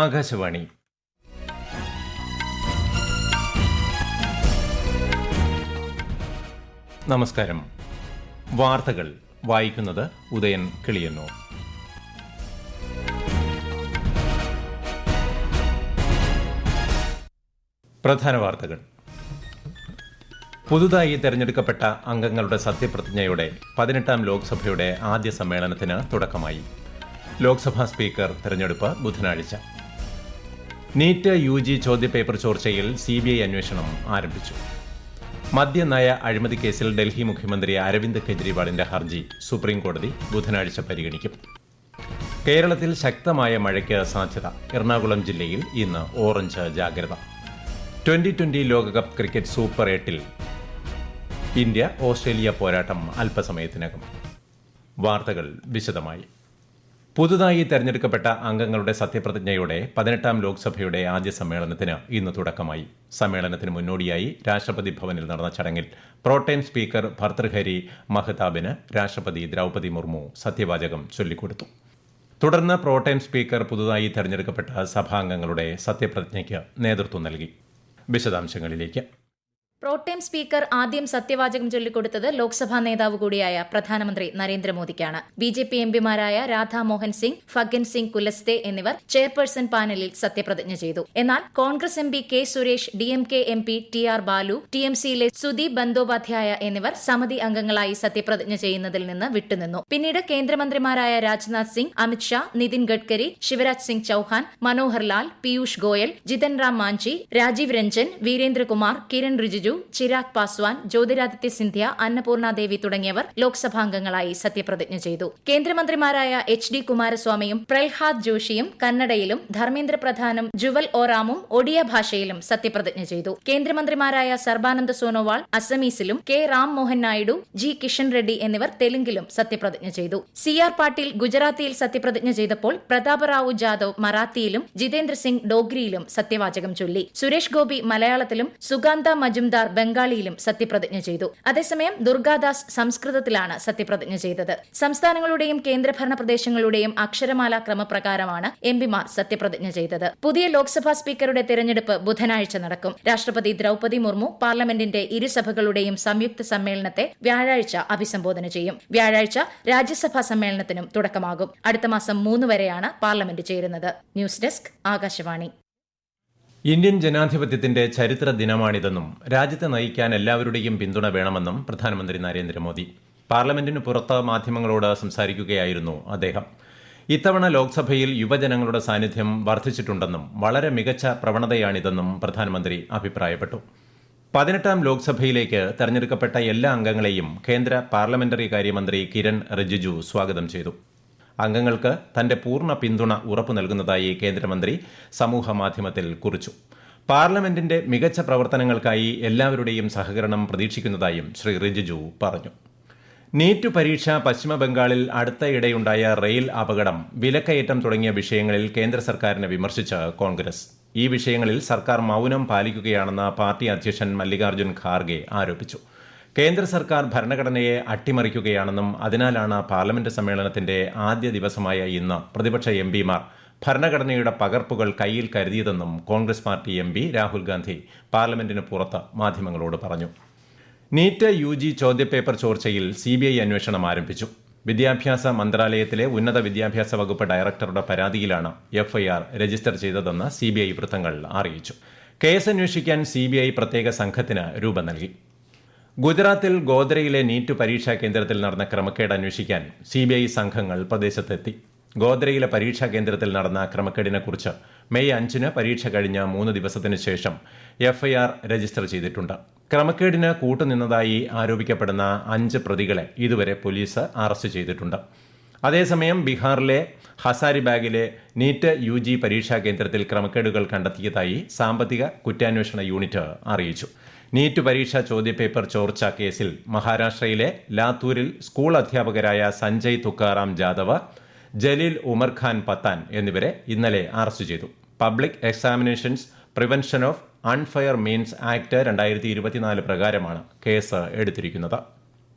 ആകാശവാണി. നമസ്കാരം. വാർത്തകൾ വായിക്കുന്നത് ഉദയൻ കിളിയന്നൂർ. പ്രധാന വാർത്തകൾ. പുതുതായി തെരഞ്ഞെടുക്കപ്പെട്ട അംഗങ്ങളുടെ സത്യപ്രതിജ്ഞയോടെ 18ാം ലോക്സഭയുടെ ആദ്യ സമ്മേളനത്തിന് തുടക്കമായി. ലോക്സഭാ സ്പീക്കർ തെരഞ്ഞെടുപ്പ് ബുധനാഴ്ച. നീറ്റ് UG ചോദ്യപേപ്പർ ചോർച്ചയിൽ CBI അന്വേഷണം ആരംഭിച്ചു. മദ്യനയ അഴിമതി കേസിൽ ഡൽഹി മുഖ്യമന്ത്രി അരവിന്ദ് കെജ്രിവാളിന്റെ ഹർജി സുപ്രീംകോടതി ബുധനാഴ്ച പരിഗണിക്കും. കേരളത്തിൽ ശക്തമായ മഴയ്ക്ക് സാധ്യത. എറണാകുളം ജില്ലയിൽ ഇന്ന് ഓറഞ്ച് ജാഗ്രത. 2020 ലോകകപ്പ് ക്രിക്കറ്റ് സൂപ്പർ 8-ൽ ഇന്ത്യ ഓസ്ട്രേലിയ പോരാട്ടം അല്പസമയത്തിനകം. വാർത്തകൾ വിശദമായി. പുതുതായി തെരഞ്ഞെടുക്കപ്പെട്ട അംഗങ്ങളുടെ സത്യപ്രതിജ്ഞയോടെ 18ാം ലോക്സഭയുടെ ആദ്യ സമ്മേളനത്തിന് ഇന്ന് തുടക്കമായി. സമ്മേളനത്തിന് മുന്നോടിയായി രാഷ്ട്രപതി ഭവനിൽ നടന്ന ചടങ്ങിൽ പ്രോടേം സ്പീക്കർ ഭർതൃഹരി മഹ്താബിന് രാഷ്ട്രപതി ദ്രൌപദി മുർമു സത്യവാചകം ചൊല്ലിക്കൊടുത്തു. തുടർന്ന് പ്രോടേം സ്പീക്കർ പുതുതായി തെരഞ്ഞെടുക്കപ്പെട്ട സഭാംഗങ്ങളുടെ സത്യപ്രതിജ്ഞയ്ക്ക് നേതൃത്വം നൽകി. വിശദാംശങ്ങളിലേക്ക്. പ്രോടേം സ്പീക്കർ ആദ്യം സത്യവാചകം ചൊല്ലിക്കൊടുത്തത് ലോക്സഭാ നേതാവ് കൂടിയായ പ്രധാനമന്ത്രി നരേന്ദ്രമോദിക്കാണ്. BJP എംപിമാരായ രാധാ മോഹൻ സിംഗ്, ഫഗ്ഗൻ സിംഗ് കുലസ്തെ എന്നിവർ ചെയർപേഴ്സൺ പാനലിൽ സത്യപ്രതിജ്ഞ ചെയ്തു. എന്നാൽ Congress MP K Suresh, DMK MP TR Balu, TMCയിലെ Sudeep Bandopadhyay എന്നിവർ സമിതി അംഗങ്ങളായി സത്യപ്രതിജ്ഞ ചെയ്യുന്നതിൽ നിന്ന് വിട്ടുനിന്നു. പിന്നീട് കേന്ദ്രമന്ത്രിമാരായ രാജ്നാഥ് സിംഗ്, അമിത് ഷാ, നിതിൻ ഗഡ്കരി, ശിവരാജ് സിംഗ് ചൌഹാൻ, മനോഹർ ലാൽ, പീയൂഷ് ഗോയൽ, ജിതൻ റാം മാഞ്ചി, രാജീവ് രഞ്ജൻ, വീരേന്ദ്രകുമാർ, കിരൺ റിജിജു, ചിരാഗ് പാസ്വാൻ, ജ്യോതിരാദിത്യ സിന്ധ്യ, അന്നപൂർണ ദേവി തുടങ്ങിയവർ ലോക്സഭാംഗങ്ങളായി സത്യപ്രതിജ്ഞ ചെയ്തു. കേന്ദ്രമന്ത്രിമാരായ HD കുമാരസ്വാമിയും പ്രഹ്ലാദ് ജോഷിയും കന്നഡയിലും ധർമ്മേന്ദ്ര പ്രധാനും ജുവൽ ഓറാമും ഒഡിയ ഭാഷയിലും സത്യപ്രതിജ്ഞ ചെയ്തു. കേന്ദ്രമന്ത്രിമാരായ സർബാനന്ദ സോനോവാൾ അസമീസിലും K രാം മോഹൻ നായിഡു, G കിഷൻ റെഡ്ഡി എന്നിവർ തെലുങ്കിലും സത്യപ്രതിജ്ഞ ചെയ്തു. CR പാട്ടീൽ ഗുജറാത്തിയിൽ സത്യപ്രതിജ്ഞ ചെയ്തപ്പോൾ പ്രതാപ് റാവു ജാദവ് മറാത്തിയിലും ജിതേന്ദ്ര സിംഗ് ഡോഗ്രിയിലും സത്യവാചകം ചൊല്ലി. സുരേഷ് ഗോപി മലയാളത്തിലും സുഗാന്ത മജുംദാർ ബംഗാളിയിലും സത്യപ്രതിജ്ഞ ചെയ്തു. അതേസമയം ദുർഗാദാസ് സംസ്കൃതത്തിലാണ് സത്യപ്രതിജ്ഞ ചെയ്തത്. സംസ്ഥാനങ്ങളുടെയും കേന്ദ്രഭരണ പ്രദേശങ്ങളുടെയും അക്ഷരമാല ക്രമപ്രകാരമാണ് എംപിമാർ സത്യപ്രതിജ്ഞ ചെയ്തത്. പുതിയ ലോക്സഭാ സ്പീക്കറുടെ തിരഞ്ഞെടുപ്പ് ബുധനാഴ്ച നടക്കും. രാഷ്ട്രപതി ദ്രൌപദി മുർമു പാർലമെന്റിന്റെ ഇരുസഭകളുടെയും സംയുക്ത സമ്മേളനത്തെ വ്യാഴാഴ്ച അഭിസംബോധന ചെയ്യും. വ്യാഴാഴ്ച രാജ്യസഭാ സമ്മേളനത്തിനും തുടക്കമാകും. അടുത്ത മാസം 3 വരെയാണ് പാർലമെന്റ് ചേരുന്നത്. News desk, Akashvani. ഇന്ത്യൻ ജനാധിപത്യത്തിന്റെ ചരിത്ര ദിനമാണിതെന്നും രാജ്യത്തെ നയിക്കാൻ എല്ലാവരുടെയും പിന്തുണ വേണമെന്നും പ്രധാനമന്ത്രി നരേന്ദ്രമോദി പാർലമെന്റിന് പുറത്ത് മാധ്യമങ്ങളോട് സംസാരിക്കുകയായിരുന്നു അദ്ദേഹം. ഇത്തവണ ലോക്സഭയിൽ യുവജനങ്ങളുടെ സാന്നിധ്യം വർദ്ധിച്ചിട്ടുണ്ടെന്നും വളരെ മികച്ച പ്രവണതയാണിതെന്നും പ്രധാനമന്ത്രി അഭിപ്രായപ്പെട്ടു. 18ാം ലോക്സഭയിലേക്ക് തെരഞ്ഞെടുക്കപ്പെട്ട എല്ലാ അംഗങ്ങളെയും കേന്ദ്ര പാർലമെന്ററി കാര്യമന്ത്രി കിരൺ റിജിജു സ്വാഗതം ചെയ്തു. അംഗങ്ങൾക്ക് തന്റെ പൂർണ്ണ പിന്തുണ ഉറപ്പു നൽകുന്നതായി കേന്ദ്രമന്ത്രി സമൂഹമാധ്യമത്തിൽ കുറിച്ചു. പാർലമെന്റിന്റെ മികച്ച പ്രവർത്തനങ്ങൾക്കായി എല്ലാവരുടെയും സഹകരണം പ്രതീക്ഷിക്കുന്നതായും ശ്രീ റിജിജു പറഞ്ഞു. നീറ്റ് പരീക്ഷ, പശ്ചിമബംഗാളിൽ അടുത്തയിടെയുണ്ടായ റെയിൽ അപകടം, വിലക്കയറ്റം തുടങ്ങിയ വിഷയങ്ങളിൽ കേന്ദ്ര സർക്കാരിനെ വിമർശിച്ച് കോൺഗ്രസ്. ഈ വിഷയങ്ങളിൽ സർക്കാർ മൌനം പാലിക്കുകയാണെന്ന് പാർട്ടി അധ്യക്ഷൻ മല്ലികാർജ്ജുൻ ഖാർഗെ ആരോപിച്ചു. കേന്ദ്ര സർക്കാർ ഭരണഘടനയെ അട്ടിമറിക്കുകയാണെന്നും അതിനാലാണ് പാർലമെന്റ് സമ്മേളനത്തിന്റെ ആദ്യ ദിവസമായ ഇന്ന് പ്രതിപക്ഷ എംപിമാർ ഭരണഘടനയുടെ പകർപ്പുകൾ കയ്യിൽ കരുതിയതെന്നും കോൺഗ്രസ് പാർട്ടി MP രാഹുൽ ഗാന്ധി പാർലമെന്റിന് പുറത്ത് മാധ്യമങ്ങളോട് പറഞ്ഞു. നീറ്റ് UG ചോദ്യപേപ്പർ ചോർച്ചയിൽ CBI അന്വേഷണം ആരംഭിച്ചു. വിദ്യാഭ്യാസ മന്ത്രാലയത്തിലെ ഉന്നത വിദ്യാഭ്യാസ വകുപ്പ് ഡയറക്ടറുടെ പരാതിയിലാണ് FIR രജിസ്റ്റർ ചെയ്തതെന്ന് CBI വൃത്തങ്ങൾ അറിയിച്ചു. കേസ് അന്വേഷിക്കാൻ CBI പ്രത്യേക സംഘത്തിന് രൂപം നൽകി. ഗുജറാത്തിൽ ഗോദ്രയിലെ നീറ്റ് പരീക്ഷാ കേന്ദ്രത്തിൽ നടന്ന ക്രമക്കേട് അന്വേഷിക്കാൻ CBI സംഘങ്ങൾ പ്രദേശത്തെത്തി. ഗോദ്രയിലെ പരീക്ഷാ കേന്ദ്രത്തിൽ നടന്ന ക്രമക്കേടിനെക്കുറിച്ച് മെയ് 5-ന് പരീക്ഷ കഴിഞ്ഞ 3 ദിവസത്തിനു ശേഷം FIR രജിസ്റ്റർ ചെയ്തിട്ടുണ്ട്. ക്രമക്കേടിന് കൂട്ടുനിന്നതായി ആരോപിക്കപ്പെടുന്ന 5 പ്രതികളെ ഇതുവരെ പോലീസ് അറസ്റ്റ് ചെയ്തിട്ടുണ്ട്. അതേസമയം ബീഹാറിലെ ഹസാരിബാഗിലെ നീറ്റ് UG പരീക്ഷാ കേന്ദ്രത്തിൽ ക്രമക്കേടുകൾ കണ്ടെത്തിയതായി സാമ്പത്തിക കുറ്റാന്വേഷണ യൂണിറ്റ് അറിയിച്ചു. നീറ്റ് പരീക്ഷാ ചോദ്യപേപ്പർ ചോർച്ച കേസിൽ മഹാരാഷ്ട്രയിലെ ലാത്തൂരിൽ സ്കൂൾ അധ്യാപകരായ സഞ്ജയ് തുക്കാറാം ജാദവ്, ജലീൽ ഉമർ ഖാൻ പത്താൻ എന്നിവരെ ഇന്നലെ അറസ്റ്റ് ചെയ്തു. Public examinations prevention of unfair means act 2024 പ്രകാരമാണ് കേസ് എടുത്തിരിക്കുന്നത്.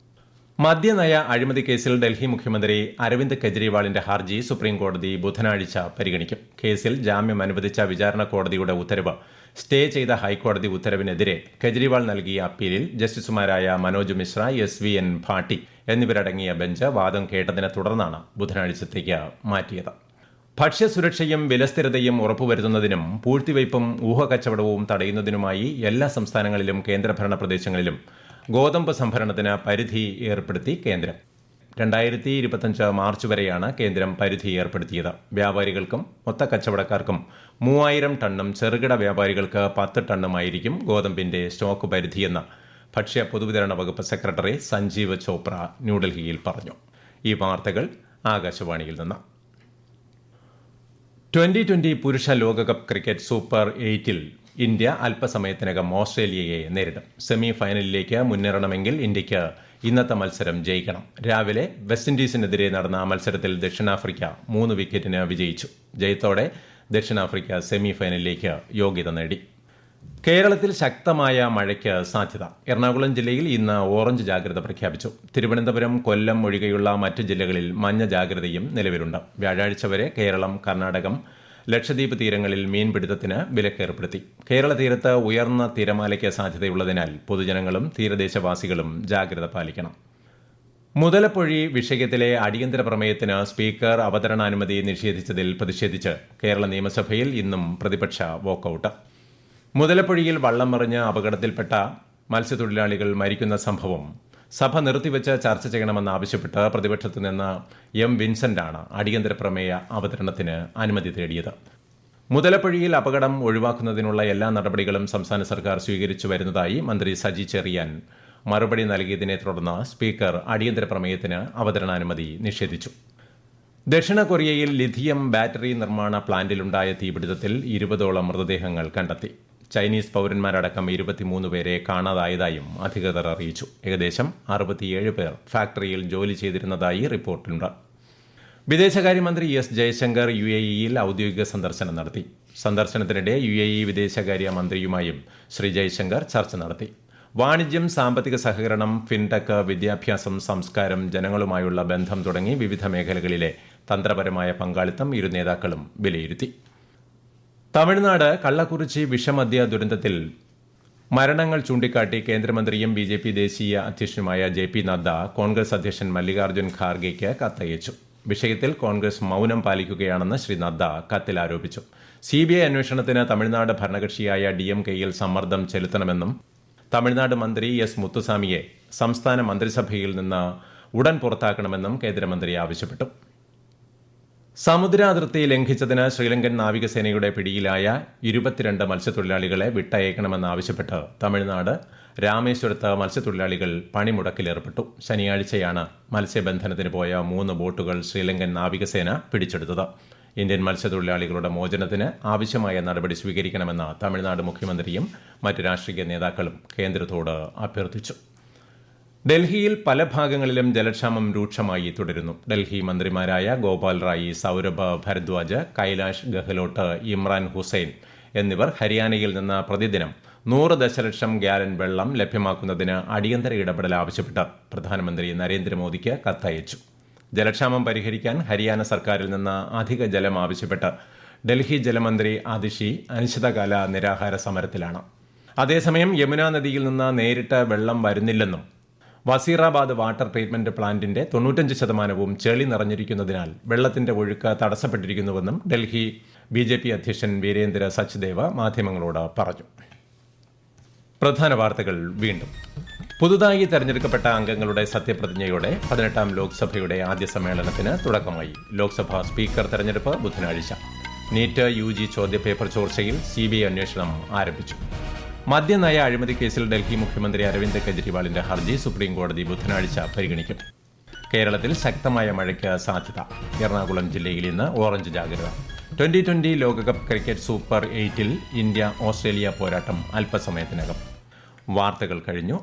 മദ്യനയ അഴിമതി കേസിൽ ഡൽഹി മുഖ്യമന്ത്രി അരവിന്ദ് കെജ്രിവാളിന്റെ ഹർജി സുപ്രീംകോടതി ബുധനാഴ്ച പരിഗണിക്കും. കേസിൽ ജാമ്യം അനുവദിച്ച വിചാരണ കോടതിയുടെ ഉത്തരവ് സ്റ്റേ ചെയ്ത ഹൈക്കോടതി ഉത്തരവിനെതിരെ കെജ്രിവാൾ നൽകിയ അപ്പീലിൽ ജസ്റ്റിസുമാരായ മനോജ് മിശ്ര, SVN ഭാട്ടി എന്നിവരടങ്ങിയ ബെഞ്ച് വാദം കേട്ടതിനെ തുടർന്നാണ് ബുധനാഴ്ചത്തേക്ക് മാറ്റിയത്. ഭക്ഷ്യസുരക്ഷയും വിലസ്ഥിരതയും ഉറപ്പുവരുത്തുന്നതിനും പൂഴ്ത്തിവയ്പും ഊഹക്കച്ചവടവും തടയുന്നതിനുമായി എല്ലാ സംസ്ഥാനങ്ങളിലും കേന്ദ്രഭരണ പ്രദേശങ്ങളിലും ഗോതമ്പ് സംഭരണത്തിന് പരിധി ഏർപ്പെടുത്തി കേന്ദ്രം. 2025 മാർച്ച് വരെയാണ് കേന്ദ്രം പരിധി ഏർപ്പെടുത്തിയത്. വ്യാപാരികൾക്കും മൊത്തക്കച്ചവടക്കാർക്കും 3000 ടണ്ണും ചെറുകിട വ്യാപാരികൾക്ക് 10 ടണ്ണുമായിരിക്കും ഗോതമ്പിന്റെ സ്റ്റോക്ക് പരിധിയെന്ന് ഭക്ഷ്യ പൊതുവിതരണ വകുപ്പ് സെക്രട്ടറി സഞ്ജീവ് ചോപ്ര ന്യൂഡൽഹിയിൽ പറഞ്ഞു. ഈ വാർത്തകൾ ആകാശവാണിയിൽ നിന്ന്. 2020 പുരുഷ ലോകകപ്പ് ക്രിക്കറ്റ് സൂപ്പർ 8-ൽ ഇന്ത്യ അല്പസമയത്തിനകം ഓസ്ട്രേലിയയെ നേരിടും. സെമി ഫൈനലിലേക്ക് മുന്നേറണമെങ്കിൽ ഇന്ത്യയ്ക്ക് ഇന്നത്തെ മത്സരം ജയിക്കണം. രാവിലെ വെസ്റ്റ് ഇൻഡീസിനെതിരെ നടന്ന മത്സരത്തിൽ ദക്ഷിണാഫ്രിക്ക 3 വിക്കറ്റിന് വിജയിച്ചു. ജയത്തോടെ ദക്ഷിണാഫ്രിക്ക സെമി ഫൈനലിലേക്ക് യോഗ്യത നേടി. കേരളത്തിൽ ശക്തമായ മഴയ്ക്ക് സാധ്യത. എറണാകുളം ജില്ലയിൽ ഇന്ന് ഓറഞ്ച് ജാഗ്രത പ്രഖ്യാപിച്ചു. തിരുവനന്തപുരം, കൊല്ലം ഒഴികെയുള്ള മറ്റ് ജില്ലകളിൽ മഞ്ഞ ജാഗ്രതയും നിലവിലുണ്ട്. വ്യാഴാഴ്ച വരെ കേരളം, കർണാടകം, ലക്ഷദ്വീപ് തീരങ്ങളിൽ മീൻപിടുത്തത്തിന് വിലക്കേർപ്പെടുത്തി. കേരള തീരത്ത് ഉയർന്ന തിരമാലയ്ക്ക് സാധ്യതയുള്ളതിനാൽ പൊതുജനങ്ങളും തീരദേശവാസികളും ജാഗ്രത പാലിക്കണം. മുതലപ്പൊഴി വിഷയത്തിലെ അടിയന്തര പ്രമേയത്തിന് സ്പീക്കർ അവതരണാനുമതി നിഷേധിച്ചതിൽ പ്രതിഷേധിച്ച് കേരള നിയമസഭയിൽ ഇന്നും പ്രതിപക്ഷ വാക്കൌട്ട്. മുതലപ്പൊഴിയിൽ വള്ളം മറിഞ്ഞ് അപകടത്തിൽപ്പെട്ട മത്സ്യത്തൊഴിലാളികൾ മരിക്കുന്ന സംഭവം സഭ നിർത്തിവെച്ച് ചർച്ച ചെയ്യണമെന്നാവശ്യപ്പെട്ട് പ്രതിപക്ഷത്തു നിന്ന് M. വിൻസെന്റാണ് അടിയന്തര പ്രമേയ അവതരണത്തിന് അനുമതി തേടിയത്. മുതലപ്പൊഴിയിൽ അപകടം ഒഴിവാക്കുന്നതിനുള്ള എല്ലാ നടപടികളും സംസ്ഥാന സർക്കാർ സ്വീകരിച്ചു വരുന്നതായി മന്ത്രി സജി ചെറിയാൻ മറുപടി നൽകിയതിനെ തുടർന്ന് സ്പീക്കർ അടിയന്തര പ്രമേയത്തിന് അവതരണാനുമതി നിഷേധിച്ചു. ദക്ഷിണ കൊറിയയിൽ ലിഥിയം ബാറ്ററി നിർമ്മാണ പ്ലാന്റിലുണ്ടായ തീപിടുത്തത്തിൽ 20ഓളം മൃതദേഹങ്ങൾ കണ്ടെത്തി. ചൈനീസ് പൌരന്മാരടക്കം 23 പേരെ കാണാതായതായും അധികൃതർ അറിയിച്ചു. ഏകദേശം 67 പേർ ഫാക്ടറിയിൽ ജോലി ചെയ്തിരുന്നതായി റിപ്പോർട്ടുണ്ട്. വിദേശകാര്യമന്ത്രി S. ജയശങ്കർ UAE-യിൽ ഔദ്യോഗിക സന്ദർശനം നടത്തി. സന്ദർശനത്തിനിടെ UAE വിദേശകാര്യ മന്ത്രിയുമായും ശ്രീ ജയശങ്കർ ചർച്ച നടത്തി. വാണിജ്യം, സാമ്പത്തിക സഹകരണം, ഫിൻടെക്, വിദ്യാഭ്യാസം, സംസ്കാരം, ജനങ്ങളുമായുള്ള ബന്ധം തുടങ്ങി വിവിധ മേഖലകളിലെ തന്ത്രപരമായ പങ്കാളിത്തം ഇരു നേതാക്കളും വിലയിരുത്തി. തമിഴ്നാട് കള്ളക്കുറിച്ചി വിഷമദ്യ ദുരന്തത്തിൽ മരണങ്ങൾ ചൂണ്ടിക്കാട്ടി കേന്ദ്രമന്ത്രിയും BJP ദേശീയ അധ്യക്ഷനുമായ JP നദ്ദ കോൺഗ്രസ് അധ്യക്ഷൻ മല്ലികാർജ്ജുൻ ഖാർഗെയ്ക്ക് കത്തയച്ചു. വിഷയത്തിൽ കോൺഗ്രസ് മൌനം പാലിക്കുകയാണെന്ന് ശ്രീ നദ്ദ കത്തിൽ ആരോപിച്ചു. CBI അന്വേഷണത്തിന് തമിഴ്നാട് ഭരണകക്ഷിയായ DMK-യിൽ സമ്മർദ്ദം ചെലുത്തണമെന്നും തമിഴ്നാട് മന്ത്രി S. മുത്തുസ്വാമിയെ സംസ്ഥാന മന്ത്രിസഭയിൽ നിന്ന് ഉടൻ പുറത്താക്കണമെന്നും കേന്ദ്രമന്ത്രി ആവശ്യപ്പെട്ടു. സമുദ്രാതിർത്തി ലംഘിച്ചതിന് ശ്രീലങ്കൻ നാവികസേനയുടെ പിടിയിലായ 22 മത്സ്യത്തൊഴിലാളികളെ വിട്ടയക്കണമെന്നാവശ്യപ്പെട്ട് തമിഴ്നാട് രാമേശ്വരത്ത് മത്സ്യത്തൊഴിലാളികൾ പണിമുടക്കിലേർപ്പെട്ടു. ശനിയാഴ്ചയാണ് മത്സ്യബന്ധനത്തിന് പോയ 3 ബോട്ടുകൾ ശ്രീലങ്കൻ നാവികസേന പിടിച്ചെടുത്തത്. ഇന്ത്യൻ മത്സ്യത്തൊഴിലാളികളുടെ മോചനത്തിന് ആവശ്യമായ നടപടി സ്വീകരിക്കണമെന്ന് തമിഴ്നാട് മുഖ്യമന്ത്രിയും മറ്റ് രാഷ്ട്രീയ നേതാക്കളും കേന്ദ്രത്തോട് അഭ്യർത്ഥിച്ചു. ഡൽഹിയിൽ പല ഭാഗങ്ങളിലും ജലക്ഷാമം രൂക്ഷമായി തുടരുന്നു. ഡൽഹി മന്ത്രിമാരായ ഗോപാൽ റായി, സൌരഭ് ഭരദ്വാജ്, കൈലാഷ് ഗെഹ്ലോട്ട്, ഇമ്രാൻ ഹുസൈൻ എന്നിവർ ഹരിയാനയിൽ നിന്ന് പ്രതിദിനം 100 ദശലക്ഷം ഗാലൻ വെള്ളം ലഭ്യമാക്കുന്നതിന് അടിയന്തര ഇടപെടൽ ആവശ്യപ്പെട്ട് പ്രധാനമന്ത്രി നരേന്ദ്രമോദിക്ക് കത്തയച്ചു. ജലക്ഷാമം പരിഹരിക്കാൻ ഹരിയാന സർക്കാരിൽ നിന്ന് അധിക ജലം ആവശ്യപ്പെട്ട് ഡൽഹി ജലമന്ത്രി അതിഷി അനിശ്ചിതകാല നിരാഹാര സമരത്തിലാണ്. അതേസമയം യമുന നദിയിൽ നിന്ന് നേരിട്ട് വെള്ളം വരുന്നില്ലെന്നും വസീറാബാദ് വാട്ടർ ട്രീറ്റ്മെന്റ് പ്ലാന്റിന്റെ 95% ചെളി നിറഞ്ഞിരിക്കുന്നതിനാൽ വെള്ളത്തിന്റെ ഒഴുക്ക് തടസ്സപ്പെട്ടിരിക്കുന്നുവെന്നും ഡൽഹി BJP അധ്യക്ഷൻ വീരേന്ദ്ര സച്ദേവ മാധ്യമങ്ങളോട് പറഞ്ഞു. പ്രധാന വാർത്തകൾ വീണ്ടും. പുതുതായി തെരഞ്ഞെടുക്കപ്പെട്ട അംഗങ്ങളുടെ സത്യപ്രതിജ്ഞയോടെ 18ാം ലോക്സഭയുടെ ആദ്യ സമ്മേളനത്തിന് തുടക്കമായി. ലോക്സഭാ സ്പീക്കർ തെരഞ്ഞെടുപ്പ് ബുധനാഴ്ച. നീറ്റ് UG ചോദ്യപേപ്പർ ചോർച്ചയിൽ CBI അന്വേഷണം ആരംഭിച്ചു. മദ്യനയ അഴിമതി കേസിൽ ഡൽഹി മുഖ്യമന്ത്രി അരവിന്ദ് കെജ്രിവാളിന്റെ ഹർജി സുപ്രീംകോടതി ബുധനാഴ്ച പരിഗണിക്കും. കേരളത്തിൽ ശക്തമായ മഴയ്ക്ക് സാധ്യത. എറണാകുളം ജില്ലയിൽ ഇന്ന് ഓറഞ്ച് ജാഗ്രത. 2020 ലോകകപ്പ് ക്രിക്കറ്റ് സൂപ്പർ 8-ൽ ഇന്ത്യ ഓസ്ട്രേലിയ പോരാട്ടം അല്പസമയത്തിനകം. വാർത്തകൾ കഴിഞ്ഞു.